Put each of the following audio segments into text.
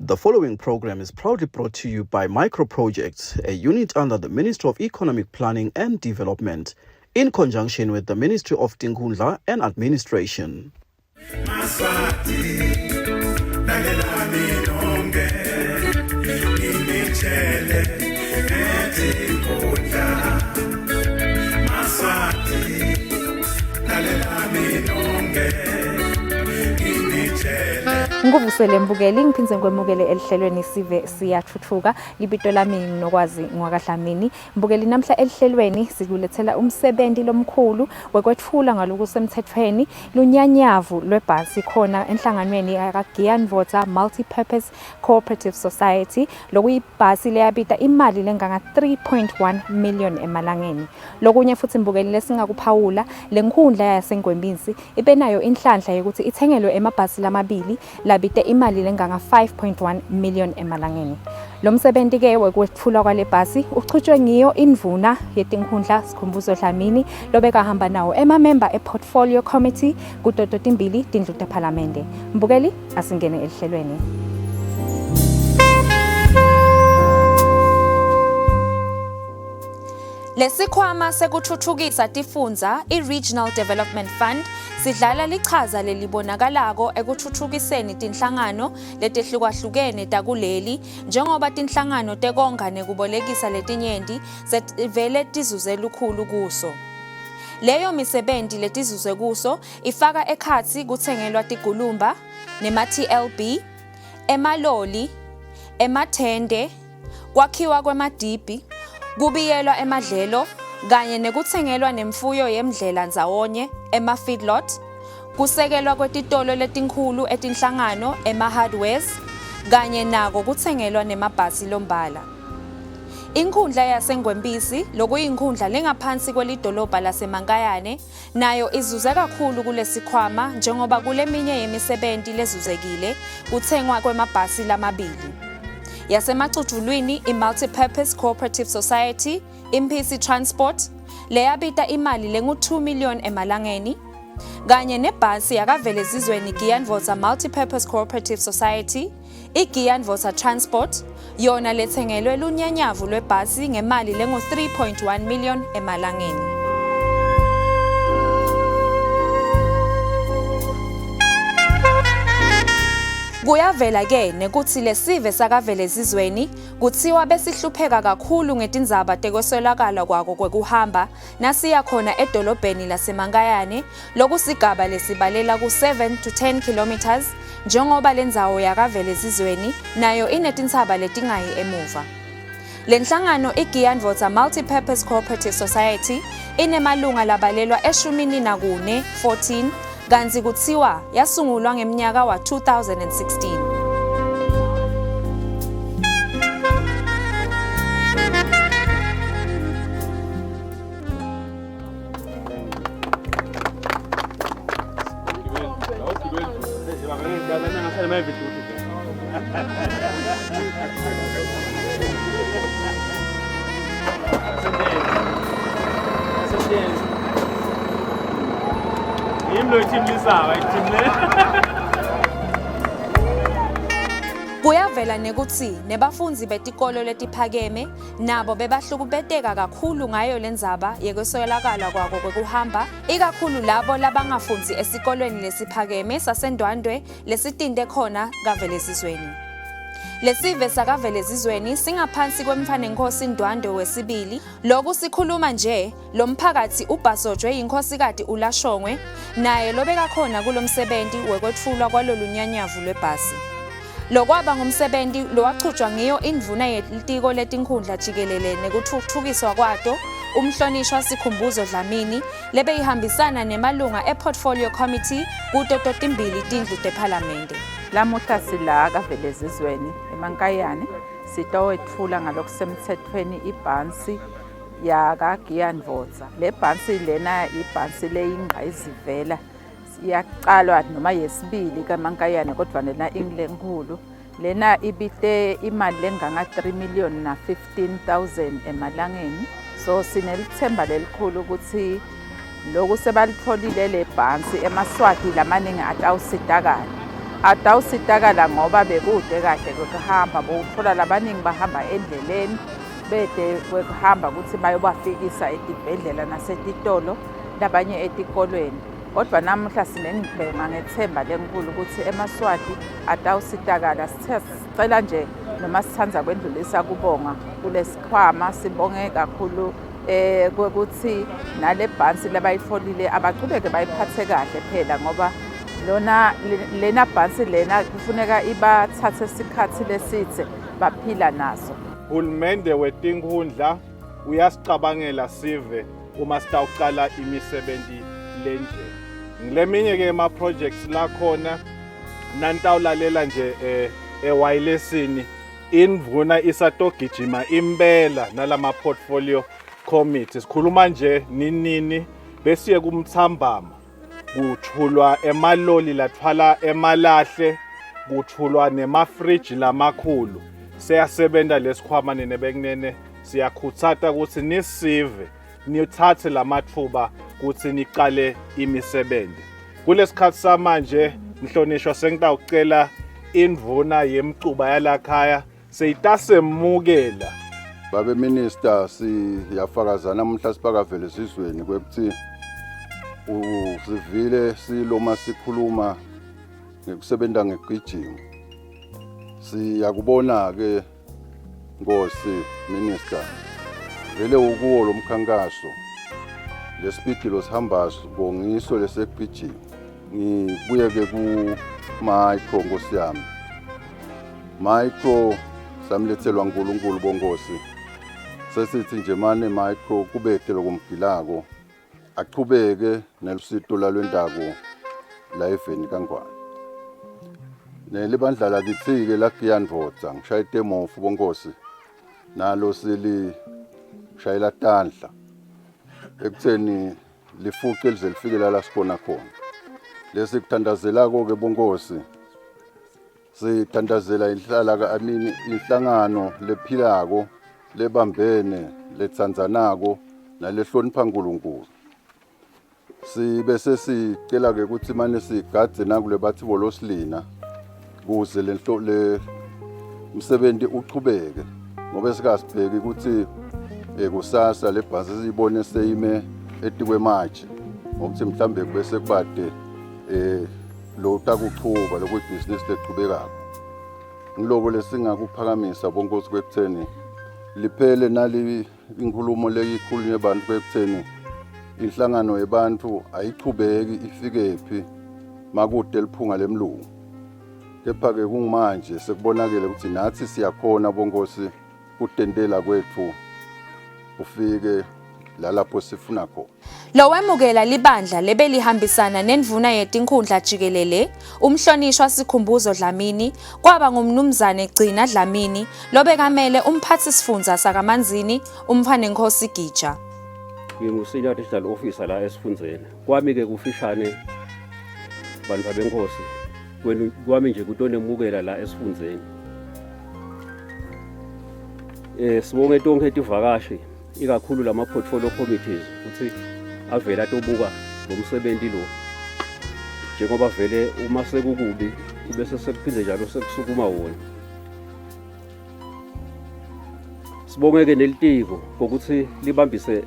The following program is proudly brought to you by Micro Projects, a unit under the Ministry of Economic Planning and Development, in conjunction with the Ministry of Tinkhundla and Administration. Nguvusele Mbukeli ngiphinze ngikwemukele elihlelweni sive siyathuthuka libito lami nginokwazi ngwakaDlamini Mbukeli namhla elihlelweni sikulethela umsebenzi lomkhulu wekwethula ngaloku semthethweni lunyanyavu lwebhasi khona enhlanganweni yaGiantworth Multi-Purpose Cooperative Society lokuyibhasi leyabita imali lenganga 3.1 million emalangeni. Lokunye futhi Mbukeli lesingakuphawula lenkhundla yaseNgwembisi ibenayo inhlanhla yokuthi ithengelwe emabhasi lamabili labite imali lenganga 5.1 million emalangeni. Lo msebenzi ke wekwethula kwale bhasi uchutshwe ngiyo indvuna yetinkhundla Sikhumbuzo Dlamini lobeka hamba nawo member ePortfolio Committee kutoto timbili tindlu teParlamente. Mbukeli asingene elihlelweni. Lesikhwama sekuthuthukisa tifundza iRegional Development Fund sidlala lichaza lelibonakalako ekuthuthukiseni tinhlangano letehlukahlukene takuleli njengoba tinhlangano tekonga nekubolekisa letinyenti vele tizuze lukhulu kuso. Leyo misebenzi letizuze kuso ifaka ekhatsi kuthengelwa tigulumba nema-TLB, emaloli, emathende, kwakhiwa kwemadibhi, kubiyelwa emadlelo kanye nekuthengelwa nemfuyo yemdlela ndzawonye ema-feedlot, kusekelwa kwetitolo letinkhulu etinhlangano ema-hardwares kanye nako kuthengelwa nemabhasi lombala. Inkhundla yaseNgwembisi lokuyinkhundla lengaphansi kwelidolobha laseMankayane nayo izuze kakhulu kulesikhwama njengoba kuleminye yemisebenzi lezuzekile kuthengwa kwemabhasi lamabili. Yasemacutshulwini i-Multi-Purpose Cooperative Society, Impisi Transport, leyabita imali lengu-2 million emalangeni, kanye nebhasi yakaVelezizweni Giantworth Multi-Purpose Cooperative Society, iGiantworth Transport, yona lethengelwe lunyanyavu lwebhasi ngemali lengu-3.1 million emalangeni. Kuyavela ke nekuthi lesive sakaVelezizweni kuthiwa besihlupheka kakhulu ngetindzaba tekweswelakala kwako kwekuhamba nasiya khona edolobheni laseMankayane lokusigaba lesibalela ku7 to 10 kilometers njengoba lendzawo yakaVelezizweni nayo inetintsaba letingayi emuva. Lenhlangano iGiantworth Multi-Purpose Cooperative Society inemalunga labalelwa 14 kanzi kuthiwa yasungulwa ngemnyaka wa 2016. Kuyavela nekuthi nebafundzi betikolo letiphakeme nabo bebahlukubeteka kakhulu ngayo lendzaba yekweswelakala kwako kwekuhamba ikakhulu labo labangafundzi esikolweni lesiphakeme saseNdwandwe lesitinde khona kaVelezizweni. Lesive sakaVelezizweni singaphansi kwemfanenkosi Ndwandwe wesibili loku sikhuluma nje lomphakathi ubhasojwe yinkosikati uLashongwe naye lobeka khona kulomsebenzi wekwethulwa kwalolunyanyavu lwebhasi. Lokwaba ngumsebenzi lowachutshwa ngiyo indvuna yetiko letinkhundla jikelele nekuthuthukiswa kwato umhlonishwa Sikhumbuzo Dlamini lebeyihambisana nemalunga ePortfolio Committee kutoto timbili tindlu teParlamente. Lamuhla sila kaVelezizweni eMankayane sitowethula ngalokusemthethweni ibhansi yakaGiantworth. Le bhansi lena ibhansi leyingqayizivela iyaqalwa noma yesibili kaMankayane kodwa lena ingilenkulu. Lena ibite imali lenganga 3,015,000 emalangeni. So sinelithemba lelikhulu ukuthi loku sebalitholile le bhansi emaswati lamaningi atawusidakala. Atawusitakala ngoba bekude kahle kokuhamba, bowuthola labaningi bahamba endleleni bede kwekuhamba ukuthi bayobafikisa etibhedlela nasetitolo labanye etikolweni. Kodwa namuhla sinengibhema ngethemba lenkulu ukuthi eMaswati atawusitakala. Sicela nje noma sithandza kwendlulisa kubonga kulesikhwama, sibonge kakhulu kwekuthi nale bhansi labayifolile abachubeke bayiphathe kahle phela ngoba lena bhansi lena kufuneka ibathathe isikhathi lesidze baphila naso. Uhulumende weTinkhundla uyasicabangela sive uma sitawuqala imisebenzi lenje. Ngileminye ke ama projects la khona nantawulalela nje ewayilesini indvuna isatogijima impela nalama portfolio committees. Sikhuluma nje nini besiye kumthambama kuthulwa emaloli lathwala emalahle, kuthulwa nemafriji lamakhulu. Siyasebenta lesikhwama nebekunene, siyakhuthata ukuthi nisive nithathe lamathuba ukuthi niqale imisebenzi. Kulesikhathi samanje mhlonishwa sengitawucela indvuna yemcuba yalakhaya seyitasemukela. Babe Minister, siyafakaza namuhla sipakavele sizweni kwekuthi usivile siloma sikhuluma ngekusebenta ngegijima. Siyakubona ke Nkosi Minister, vele ukuwo lo mkhankaso lespeed losihamba bongiso lesekugijima. Ngibuye ke ku Micro Nkosi yami. Micro samlethelwa uNkulunkulu bonkosi. Sesithi nje manje Micro kubethe lokumgilako aqhubeke nelusito lalwendako la eveni kaNgwane. Nelibandla lakithi ke lakuyandvodza ngishaya itemofu bonkosi nalo sili shayela tandla ekutheni lifuqe lize lifike la sibona khona. Lesi kuthandazelako ke bonkosi sithandazela inhlangano lephilako lebambene letsandzanako nalehlonipha uNkulunkulu. Sibe sesicela ke ukuthi manje sigadze nakule bathi bolosilina kuze le umsebenzi uqhubeke ngoba sikasibheki ukuthi kusasa le bhasi siyibone seyime etikwe March ngokuthi mhlambe bese kubade lo takuqhuba lokubhizinisi leqhubekako. Ngiloko lesingakuphakamisa bonkosi kwekutheni liphele nali inkulumo leyikhulunywe abantu kwekutheni inhlangano yebantu ayiqhubeki ifike phi makude liphunga lemlungu. Kepha ke kungimanje sekubonakele ukuthi nathi siyakhona bonkosi kutendela kwethu ufike lapho sifuna khona. Lo wemukela libandla lebelihambisana nendvuna yetinkhundla jikelele umhlonishwa Sikhumbuzo Dlamini kwaba ngumnumzane Gcina Dlamini lobekamele umphathi sifundza sakaManzini uMphanenkosi Gija. Ngingu-Senior Digital Officer la esifundzeni. Kwami ke kufishane bantu abenkosi. Kwami nje kutonemukela la esifundzeni. Sibonge tonke tivakashi ikakhulu lama portfolio committees ukuthi avela tobuka ngomsebenzi lo. Njengoba vele uma sekukubi bese sekuphinde njalo sekusukuma wona. Sibonge ke nelitiko ukuthi libambise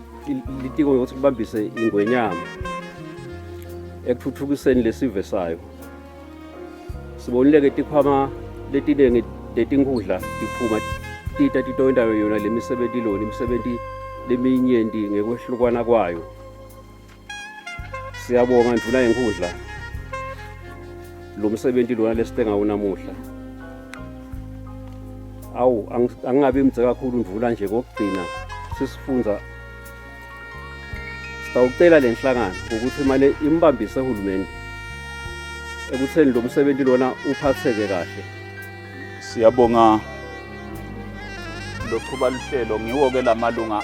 litiko ukuthi libambise ingwenyama ekuthuthukiseni lesive sayo. Sibonile ke tikhwama letinenge letinkhundla diphuma tita titoindawo yona lemisebenzi lo imisebenzi leminyenti ngekwehlukana kwayo. Siyabonga ndvuna yenkhundla lo msebenzi lona lesitenga unamuhla. Awu angingabe imdze kakhulu ndvuna nje kokugcina sisifundza sitawucela lenhlangano ukuthi manje imbambise uhulumeni ekutheni lo msebenzi lona uphatheke kahle. Siyabonga loqhuba luhlelo ngiwo ke lamalunga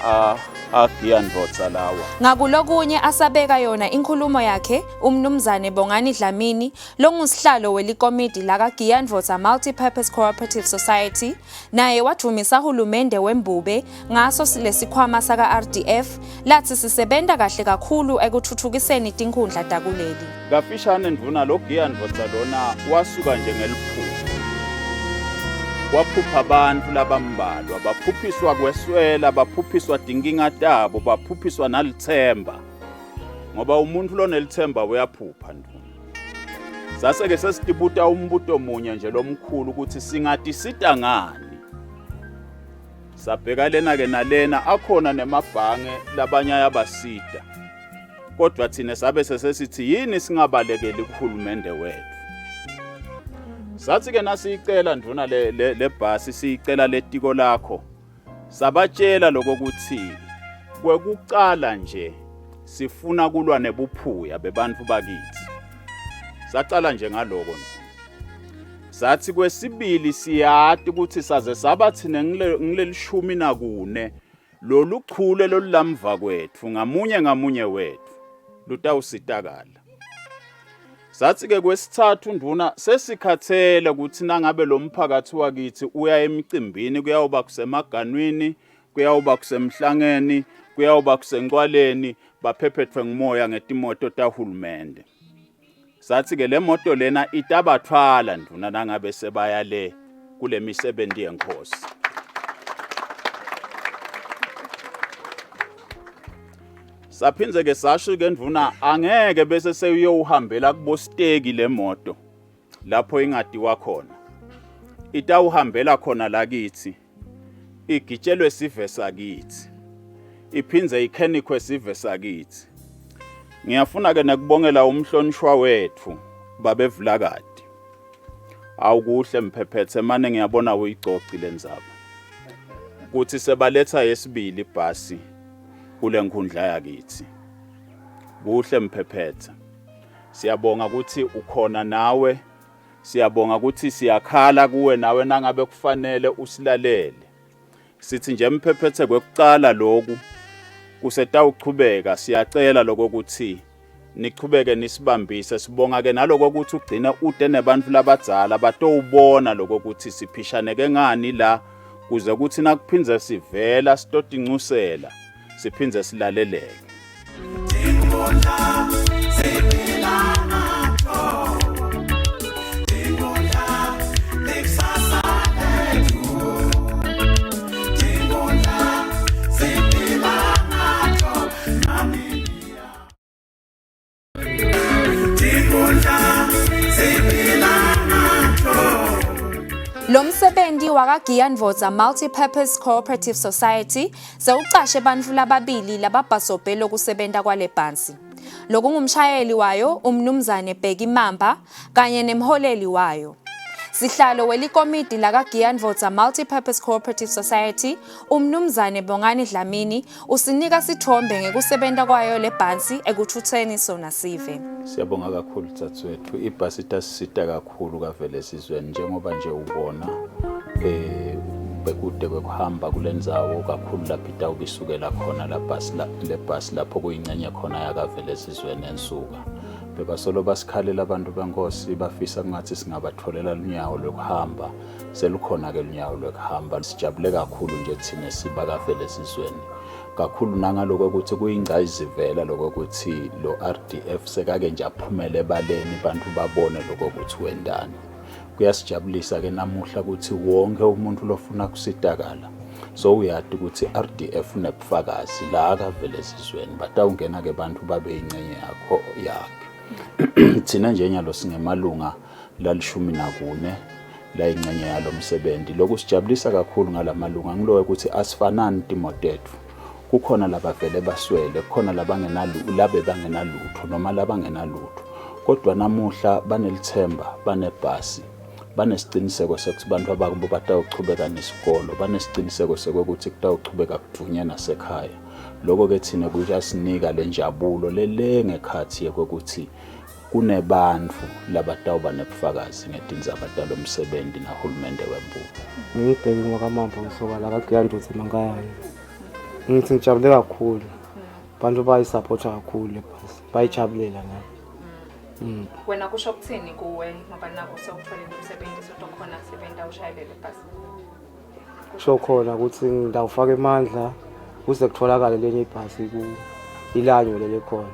agiyandvodza lawa. Ngakulokunye asabeka yona inkulumo yakhe umnumzane Bongani Dlamini longusihlalo welikomidi laka Giyandvodza Multipurpose Cooperative Society naye wajumisa hulumende wembube ngaso lesikhwama saka RDF lathi sisebenta kahle kakhulu ekuthuthukiseni tinkhundla takuleli. Kafishane ndvuna lo Giyandvodza lona wasuka njengeliphupho. Waphupha abantu labambalwa, baphuphiswa kweswela, baphuphiswa dinkinga tabo, baphuphiswa nalithemba. Ngoba umuntu lo nelithemba uyaphupha ndvuna. Sase-ke sesitibuta umbuto munye nje lomkhulu ukuthi singatisita ngani. Sabheka lena-ke nalena akhona nemabhange labanye ayabasita. Kodwa thina sabe sesesithi yini singabalekeli kuhulumende wethu. Sathi ke nasicela ndvuna le bhasi sicela letiko lakho sabatshela lokho ukuthi kwekucala nje sifuna kulwa nebuphuya bebantu bakithi. Sacala nje ngaloko. Sathi kwesibili siyati ukuthi saze sabathine ngilelishumi nakune loluchule lolulamva kwethu ngamunye wethu lutawusitakala. Sathi ke kwesithathu nduna sesikhathele ukuthi nangabe lo mphakathi wakithi uya emicimbini kuyawoba kusemaganwini kuyawoba kusemhlangeni kuyawoba kusenqwaleni baphephethwe ngumoya ngetimoto tahulumende. Sathi ke le moto lena itabathwala nduna nangabe sebaya le kule misebenzi yenkosi. Saphinze ke sasho ke ndvuna angeke bese seyuhambela kubosteki le moto lapho ingadiwa khona. Itawuhambela khona lakithi. Igitshelwe sive sakithi. Iphinze ikhenikwe sive sakithi. Ngiyafuna ke nakubongela umhlonishwa wethu babevulakadi. Awukuhle mphephethe manje ngiyabona uyigcogcile nzaba. Kuthi sebaletha yesibili ibhasi kule nkundla yakithi. Kuhle mphephetha. Siyabonga ukuthi ukhona nawe. Siyabonga ukuthi siyakhala kuwe nawe nangabe kufanele usilalele. Sithi nje mphephethe kwekucala lokhu kusetawuchubeka siyacela lokho ukuthi nichubeke nisibambise sibonga ke naloko ukuthi ugcine ude nebantu labadzala batowubona lokho ukuthi siphishaneke ngani la kuze ukuthi nakuphinze sivela sitodingcusela siphinze silaleleke. Lo msebenzi waka Giyandvodza Multipurpose Cooperative Society sewucashe bantfu lababili lababhasobhe lokusebenta kwale bhansi. Lokungumshayeli wayo umnumzane Bheki Mamba kanye nemholeli wayo. Sihlalo welikomidi laka Giyandvodza Multipurpose Cooperative Society umnumzane Bongani Dlamini usinika sithombe ngekusebenta kwayo le bhansi ekuthutheni sona sive. Siyabonga kakhulu tsatsethu ibhasi itasisita kakhulu kavele sizweni njengoba nje ubona bekude kwekuhamba kulendzawo kakhulu lapho itawubisukela khona le bhasi lapho kuyingcenye khona yakavele sizweni ensuka. Bebasolo basikhalela abantu benkosi bafisa ngathi singabatholela lunyawo lokuhamba selukhona ke lunyawo lokuhamba. Sijabule kakhulu nje thina siba kavele sizweni kakhulu nangaloko ukuthi kuyingcayizivela lokho ukuthi lo RDF sekake nje aphumele ebaleni abantu babone lokho ukuthi wendani. Kuyasijabulisa ke namuhla ukuthi wonke umuntu lofuna kusitakala so uyati ukuthi RDF nebufakazi la akavele sizweni batawungena ke bantu babe ingcenye yakhe. Thina njenyalo singemalunga lalishumi nakune la ingcenye yalo msebenzi. Lokhu sijabulisa kakhulu ngalamalunga ngilowe ukuthi asifanani timotethu. Kukhona labavele baswele, kukhona labe bangenalutho noma labangenalutho. Kodwa namuhla banelithemba, banebhasi, banesiqiniseko sokuthi abantu abakubo batawuchubeka nesikolo, banesiqiniseko sokuthi kutawuchubeka kudunya nasekhaya. Lokho ke thina kuyasinika lenjabulo lengekhathi yokuthi kunebantu labatawuba nebufakazi ngedinzaba talo msebenzi nahulumende wembuko. Ngibheke ngokamamba ngisoka la kaGiyandvodza emakhaya. Ngithi ngijabule kakhulu. Abantu bayisupporta kakhulu lebhasi. Bayijabulela ngani. Wena kusho ukuthini kuwe ngoba nako sewutholile umsebenzi sotokhona sebenza ushayelele ibhasi? Kusho khona ukuthi ngidawufaka emandla kuze kutholakale lenye ibhasi ilanyo lele khona.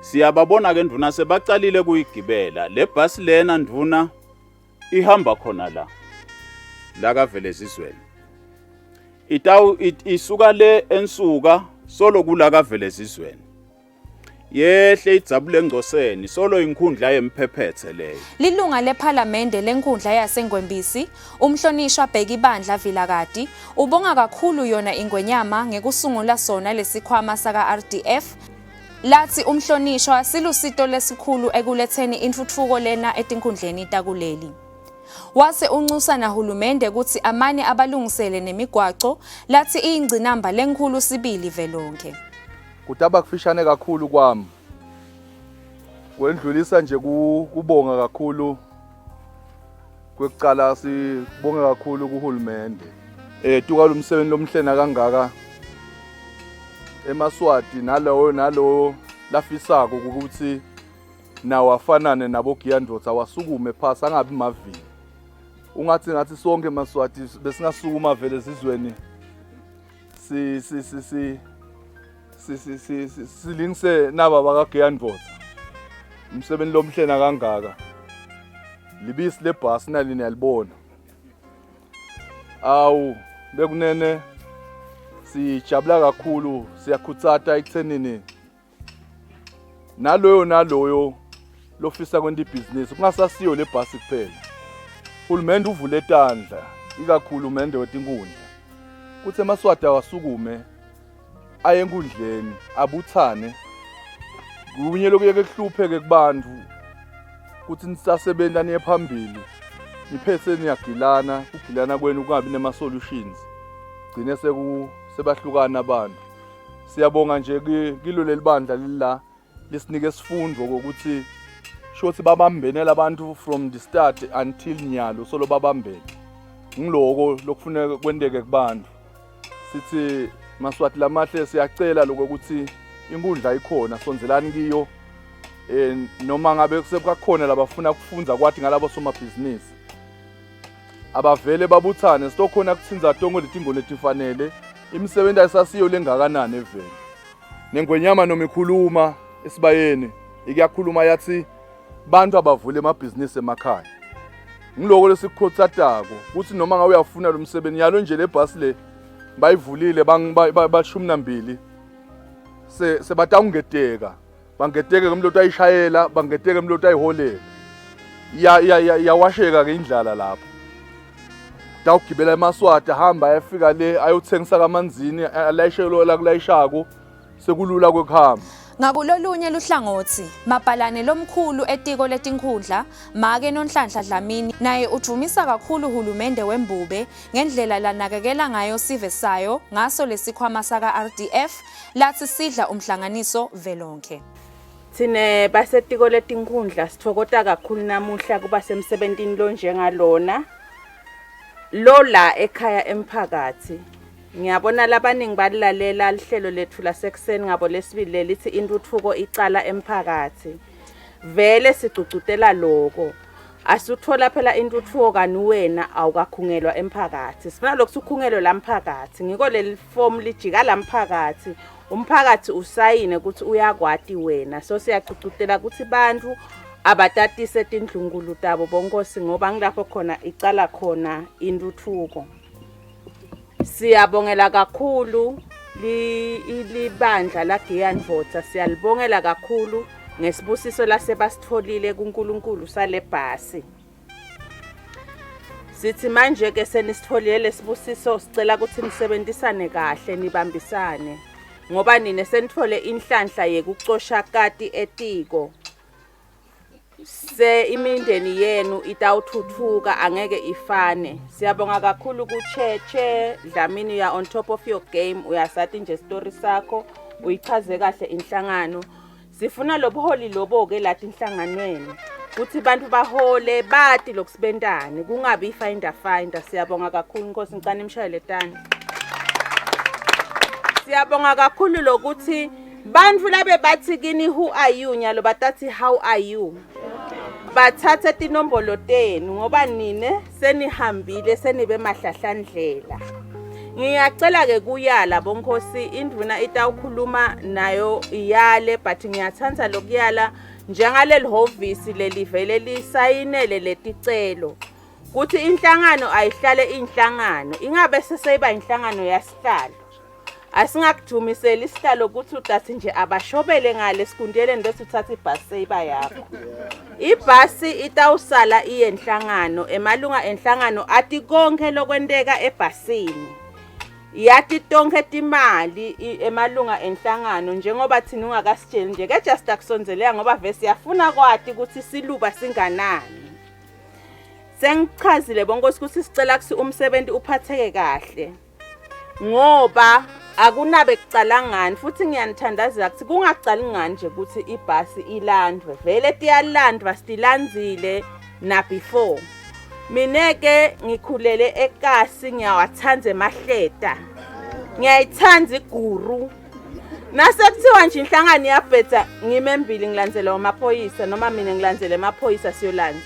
Siyababona ke nduna sebacalile kuyigibela. Le bus lena nduna ihamba khona la kavele Zizweni. Isuka le ensuka solo kula kavele Zizweni. Yehle idzabule ngcoseni solo inkundla yemphephethe leyo. Lilunga lePhalamende lenkundla yaseNgwembisi, umhlonishwa Bhekibandla Vilakati, ubonga kakhulu yona Ingwenyama ngekusungula sona lesikhwama saka RDF. Lathi umhlonishwa silusito lesikhulu ekuletheni intuthuko lena etinkundleni takuleli. Wase uncusa nahulumende ukuthi amane abalungisele nemigwaco lathi iyingcinamba lenkulu sibili velonke. Kutaba kufishane kakhulu kwami. Kwendlulisa nje kubonga kakhulu. Kwekucala sibonga kakhulu kuhulumende. Tuka lumsebenzi lomhlena kangaka eMaswati nalo lafisako ukuthi nawo afanane nabo Giyandvotsa wasukume phasa angabi mavili. Ngathi sonke eMaswati besingasukuma vele Zizweni silingise naba baka Giyandvotsa. Umsebenzi lomhlena kangaka. Libisi lebhasi nalini yalibona. Awu bekunene sijabula kakhulu siyakhutsata ekuthenini naloyo lofisa kwenda ibhizinisi kungasasiyo le bhasi kuphela. Uhulumende uvule etandla ikakhulu umende weTinkundla. Kuthi eMaswati awasukume aye enkundleni abuthane. Kunye lokuyeke kuhlupheke kubantu kuthi nisasebenza niye phambili. Niphethe niyagilana, ukugilana kwenu kungabi nema solutions. Gcine sebahlukana abantu. Siyabonga nje kilo lelibandla lila lisinike isifundo ukuthi shothi babambene labantu from the start until nyalo solo babambene. Ngiloko lokufuneka kwendeke kubantu. Sithi Maswati lamahle siyacela lokho ukuthi inkundla ikhona sonzelani kiyo noma ngabe kusekhona labafuna kufunza kwathi ngalabo somabhizinisi. Abavele babuthane sitokhona kuthinza tongo letingo letifanele imisebenzi ayisasiyo lengakanani evele. Nengwenyama noma ikhuluma esibayeni iyakhuluma yathi bantu abavule amabhizinisi emakhaya. Ngiloko lesikhotsatako ukuthi noma ngabe uyafuna lo msebenzi yalo nje le bus le bayivulile bashumi nambili sebata ungeteka bangeteke kumloto ayishayela bangeteke kumloto ayiholela yawasheka ke indlala lapho. Dawugibela eMaswati ahamba ayafika le ayothengisa kamanzini alayishelo la kulayishako sekulula kwekuhamba. Ngakulolunye luhlangothi mabhalane lomkhulu etiko letinkhundla Make Nonhlanhla Dlamini naye ujumisa kakhulu uhulumende wembube ngendlela lanakekela ngayo sive sayo ngaso lesikhwama saka RDF lathi sidla umhlanganiso velonke. Sine basetiko letinkhundla sithokota kakhulu namuhla kuba semsebentini lo njengalona lola ekhaya emphakathi. Ngiyabona labaningi balilalela lihlelo lethu lasekuseni ngabo lesibili lithi intuthuko icala emphakathi. Vele sicucutela lokho. Asuthola phela intuthuko kani wena awukakhungelwa emphakathi. Sifuna lokusukhungelo lamphakathi. Ngiko leli form lijika lamphakathi. Umphakathi usayine ukuthi uyakwati wena. So siyacucutela ukuthi bantu abatatise tindlungulu tabo bonkosi ngoba ngilapho khona icala khona intuthuko. Siyabongela kakhulu libandla la Giyandvotsa siyalibongela kakhulu ngesibusiso lasebasitholile kuNkulunkulu sale bhasi. Sithi manje ke senisitholile lesibusiso sicela ukuthi nisebenzisane kahle nibambisane ngoba nine senithole inhlanhla yekucosha kati etiko. Se imindeni yenu itawuthuthuka angeke ifane. Siyabonga kakhulu kuCheche Dlamini ya on top of your game uyasathi nje story sakho uyichaze kahle inhlangano. Sifuna lobuholi lobo ke lathi inhlanganweni ukuthi bantu bahole bati lokusibendane kungabi finder. Siyabonga kakhulu Nkosi ngicane imshayele tani. Siyabonga kakhulu lokuthi bantu labe bathi kini who are you nyalo batathi how are you. Bathatha tinombolo tenu ngoba nine senihambile senibe mahlahlandlela. Ngiyacela ke kuyala bonkosi induna itawukhuluma nayo iyale but ngiyathanda lokuyala njengaleli hovisi lelivele lisayinele leticelo kuthi inhlangano ayihlale inhlangano ingabe seseba inhlangano yasihlalo asingakujumisela isihlalo ukuthi udathi nje abashobele ngale sikundeleni bese uthatha ibhasi seyiba yakho. Ibhasi itawusala iye enhlangano emalunga enhlangano athi konke lokwenteka ebhasini. Yathi tonke timali emalunga enhlangano njengoba thina ungakasitsheli nje ke just akusonzelea ngoba vese yafuna kwathi ukuthi siluba singanani. Sengichazile bonkosi ukuthi sicela kusi umsebenzi uphatheke kahle. Ngoba akunabe kucala ngani futhi ngiyanithandazela ukuthi kungacali ngani nje ukuthi ibhasi ilandwe. Vele tiyalandwa stilandzile na before. Mineke ngikhulele eKasi ngiyawathanda emahleta. Ngiyayithanda iguru. Nasekuthiwa nje inhlangano yabhetha ngimembili ngilandzela amaphoyisa noma mina ngilandzele amaphoyisa siyolandza.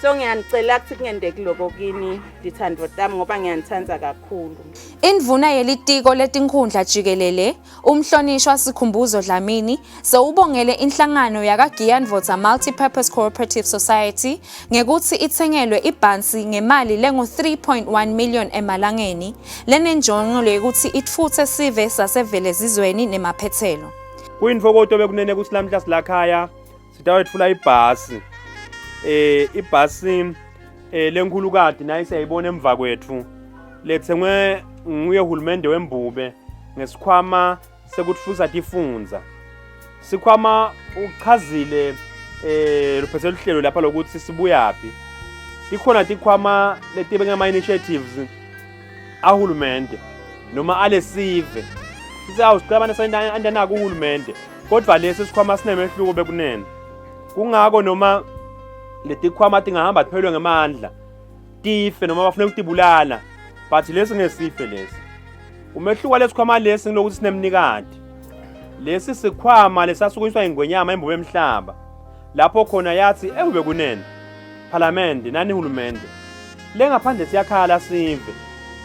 So ngiyanicela ukuthi kungendeki lokho kini dithando tami ngoba ngiyanithanda kakhulu. Indvuna yelitiko letinkhundla jikelele umhlonishwa Sikhumbuzo Dlamini sewubongele inhlangano yakaGiyandvotsa Multipurpose Cooperative Society ngekuthi ithengelwe ibhansi ngemali lengu 3.1 million emalangeni lenenjongo yokuthi itfutse sive sasevelezizweni nemaphethelo. Kuyinfokoto bekunene ukuthi lamhla silakhaya sitawetfula ibhasi. Ibhasi lenkhulukati nayi siyayibona emva kwethu lethengwe nguye uhulumende wembube ngesikhwama sekutfusa tifundza. Sikhwama uchazile luphethelo hlelo lapha lokuthi sibuyapi. Tikhona tikhwama letibe ngama initiatives ahulumende noma alesive. Sithi awusicabana sandanaka uhulumende kodwa lesi sikhwama sinemehluko bekunene. Kungako noma letikhwama tingahamba tiphelwe ngemandla tife noma bafuna ukutibulala but lesi ngesife lesi umehluko lesikhwama lesi ngilokuthi sinemnikati lesi sikhwama lesasukunyiswa ingwenyama embube emhlaba lapho khona yathi ube kunene parliament nani hulumende lengaphandle siyakhala sive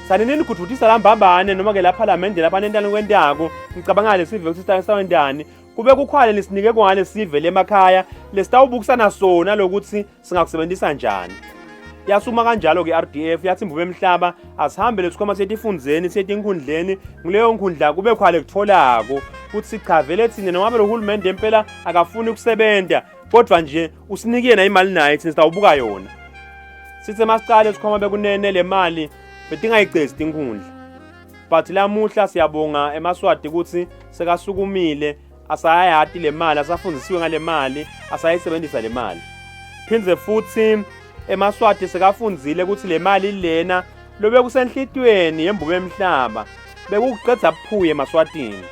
sanini nikuthuthisa lambambane noma ke la parliament lapha nentana kwentako ngicabanga lesive ukuthi sitawendani kube kukhwale lisinike kwale sive lemakhaya lesitawubukisana sona lokuthi singakusebenzisa njani. Yasuma kanjalo ke RDF yathi mbube emhlaba asihambe lesikhwama setifundzeni setinkhundleni ngileyo nkhundla kube khwale kutfolako ukuthi cha vele thina noma lo hulumende empela akafuni ukusebenza kodwa nje usinike na imali nayo thina sitawubuka yona. Sithe masicale sikhwama bekunene le mali betingayicezi tinkhundla. But lamuhla siyabonga eMaswati ukuthi sekasukumile asayayati le mali asafundisiwe ngale mali asayisebenzisa le mali. Phindze futhi eMaswati sekafundzile ukuthi le mali lena lobe kusenhlitweni yembube emhlaba bekuqedza phuye eMaswatini.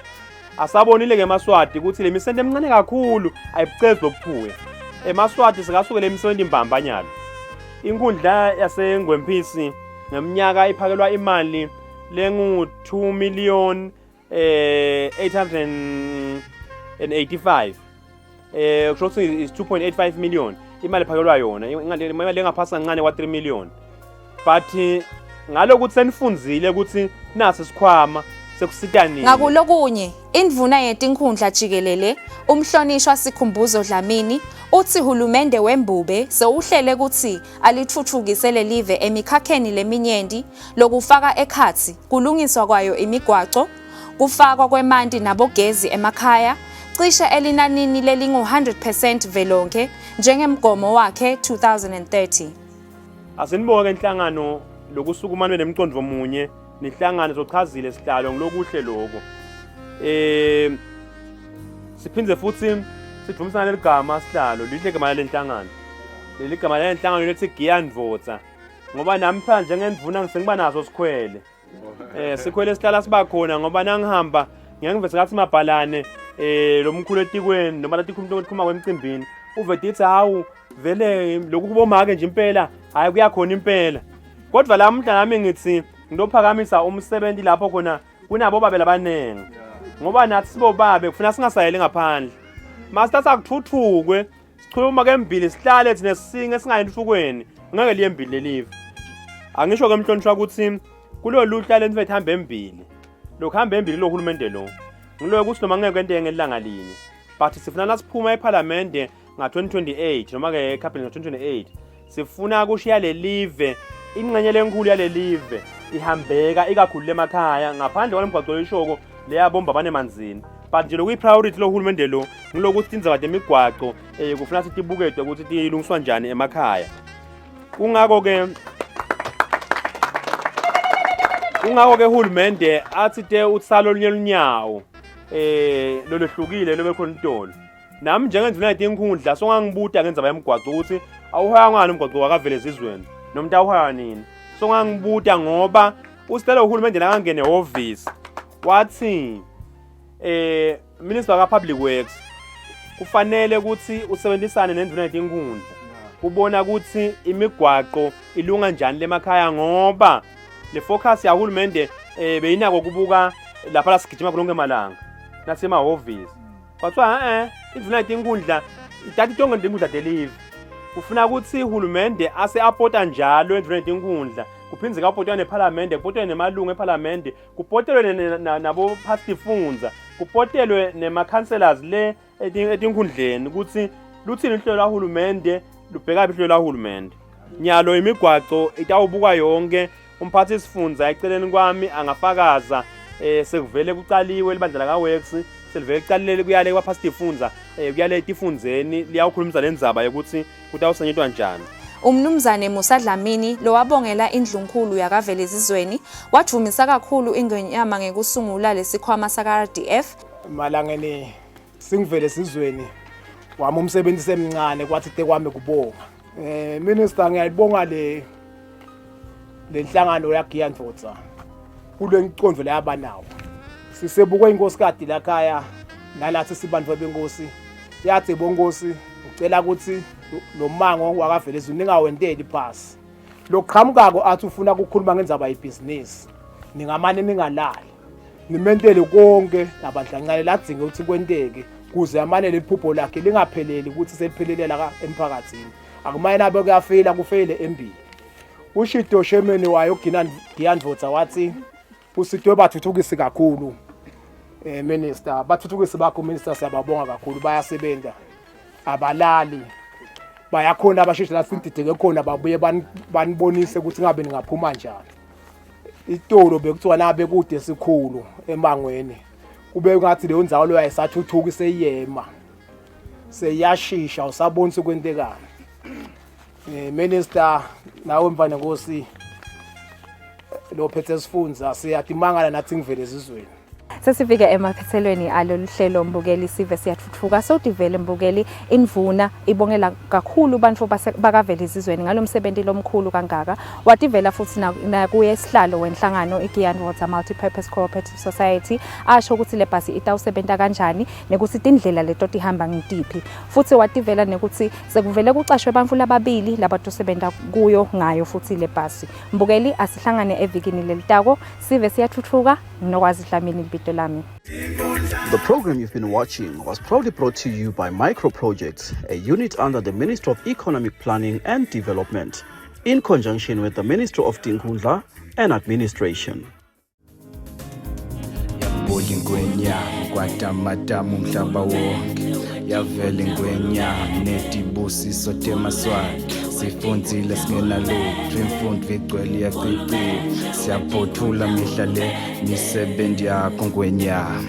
Asabonile ke eMaswati ukuthi le misende emncane kakhulu ayiqedwe phuye. eMaswati sekasukele imisebenzi imbambanyalo. Inkundla yaseNgwemphisi ngeminyaka iphakelwa imali lengu 2,885,000 kusho is 2.85 million imali phakelwa yona imali engaphasi kancane kwa 3 million but ngalokuthi senifundzile ukuthi nasi sikhwama sekusitani ngakulokunye indvuna yetinkhundla jikelele umhlonishwa Sikhumbuzo Dlamini uthi hulumende wembube sewuhlele ukuthi alithuthukise lelive emikhakheni leminyenti lokufaka ekhatsi kulungiswa kwayo imigwaco kufakwa kwemanti nabogezi emakhaya cishe elinanini lelingu 100% velonke njengemgomo wakhe 2030. Asinibonge inhlangano lokusukumanwe nemicondvo munye nihlangano zochazile sihlalo ngilokuhle lokho. Siphindze futhi sidumisana leligama sihlalo lihle igama lenhlangano. Leli gama lenhlangano lethi Giyandvotsa ngoba namhlanje ngendvuna ngisengiba naso sikhwele. Sikhwele sihlala siba khona ngoba nangihamba ngiyangivese ngathi mabhalane lomkhulu etikweni noma latikhuluma ukukhuluma kwemcimbini uvede ithi hawu vele lokhu kubomake nje impela hayi kuyakhona impela kodwa la mhla nami ngithi ngilophakamisa umsebenzi lapho khona kunabo babe labanenge ngoba nathi sibobabe kufuna singasayeli ngaphandle masithatha kuthuthukwe sikhuluma kembili sihlale thina sisinge singayi enhlukweni ngeke liye embili lelive angisho ke mhlonishwa ukuthi kulo luhla lenifethu hamba embili lokho hamba embili lo hulumende lo ngilo ukuthi noma ngeke kwente ngelanga linye but sifuna nasiphuma eParliament nga-2028 noma ke eCabinet nga-2028 sifuna kushiya le live ingxenye lenkulu yale live ihambeka ikakhulu emakhaya ngaphandle kwalemgwaqo yishoko leyabomba banemanzini but nje lokuyi-priority lo hulumende lo ngilokuthi indzaba temigwaqo kufuna sithi ibuketwe ukuthi tilungiswa njani emakhaya kungako-ke hulumende athi te utsalo olunye lunyawo lolohlukile lobekhona intolo nami njengendvuna yetinkhundla songangibuta ngendzaba yemigwaqo ukuthi awuhaya ngani umgwaqo wakavele ezizweni nomuntu awuhaya nini songangibuta ngoba usitelo uhulumende nakangene ehhovisi wathi Minister ka Public Works kufanele ukuthi usebenzisane nendvuna yetinkhundla ubona ukuthi imigwaqo ilunga njani lemakhaya ngoba le focus ya hulumende beyinako kubuka lapha la sigijima kulonke emalanga nasemahhovisi bathiwa indvuna yetinkhundla ithatha tonke tinkhundla delive kufuna ukuthi hulumende ase-apota njalo endvuna yetinkhundla kuphindze kapotwa neParliament kupotwe nemalungu eParliament kupotelwe nabo phastifunza kupotelwe nema-councillors le etinkhundleni ukuthi luthini uhlelo lwahulumende lubheka uhlelo lwahulumende nyalo imigwaqo itawubuka yonke umphathi sifunza eceleni kwami angafakaza sekuvele kucaliwe libandla lakaWorks selivele kucalile kuyale kwaphasifunza kuyale etifunzeni liyawukhulumisa lendzaba yokuthi kutawusenyetwa njani. Umnumzane Musa Dlamini lo wabongela indlunkulu yakavele ezizweni wajumisa kakhulu ingonyama ngekusungula lesikhwama saka-RDF malangeni singivele esizweni wami umsebenzi semncane kwathi tekwami kubonga minister ngiyayibonga le nhlangano yaGiyandvodza kulo ngicondvo leyaba nawo sisebukwe inkosikadi lakhaya nalathi sibandwa benkosi yathi bonkosi ngicela ukuthi lo mango wakavele ezweni ningawenteli phasi loqhamukako athi ufuna ukukhuluma ngendzaba yebhizinisi ningamane ningalali nimentele konke nabadlancane ladzinga ukuthi kwenteke kuze amane lephupho lakhe lingapheleli ukuthi seliphelele la emphakathini akumayena nabe kuyafela kufele embili uShido Shemeni wayo Giyandvodza wathi uSidwe bathuthukise kakhulu minister bathuthukise bakho minister siyababonga kakhulu bayasebenza abalali bayakhona abasheshe la sindideke khona babuye banibonise ukuthi ngabe ningaphuma njani itolo bekuthiwa nabe kude sikhulu emangweni kube ngathi leyo ndzawolo yayisathuthuka iseyema seyashisha usabonisa ukwentekana minister nawe mfana Nkosi lo phethe sifunza siyadimangana nathi ngivele ezizweni Sesifike emaphethelweni alolu hlelo mbukeli sive siyathuthuka sodivele mbukeli indvuna ibongela kakhulu bantfu bakavele ezizweni ngalomsebenzi lomkhulu kangaka wativela futhi nakuye esihlalo wenhlangano iGiyandvodza Multi-Purpose Cooperative Society asho ukuthi le bhasi itawusebenta kanjani nekuthi indlela leto tihamba ngitiphi futhi wativela nekuthi sekuvele kucashwe bantfu lababili labatosebenta kuyo ngayo futhi le bhasi mbukeli asihlangane evikini lelitako sive siyathuthuka nokwazi Dlamini libito lami. The program you've been watching was proudly brought to you by Micro Projects, a unit under the Ministry of Economic Planning and Development, in conjunction with the Ministry of Tinkhundla and Administration. Yavele ngwenya netibusiso temaswati sifundzile singenalutho imfundo igcwele yaqiqi siyaphothula mihla le misebenzi yakho ngwenyama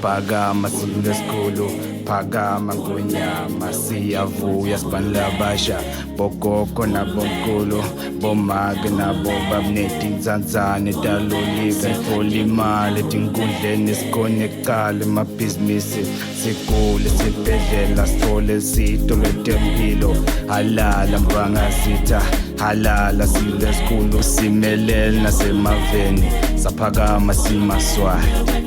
phakama silesikhulu phakama ngwenyama siyavuya sibanila abasha bogogo nabomkhulu bomake nabo babunetinzanzane talolive fola imali tinkundleni sikhone kuqala emabhizinisi sigule sibhedlela sithole zito lwetempilo halala mbangazitha halala silesikhulu simelele nasemaveni saphakama simaswati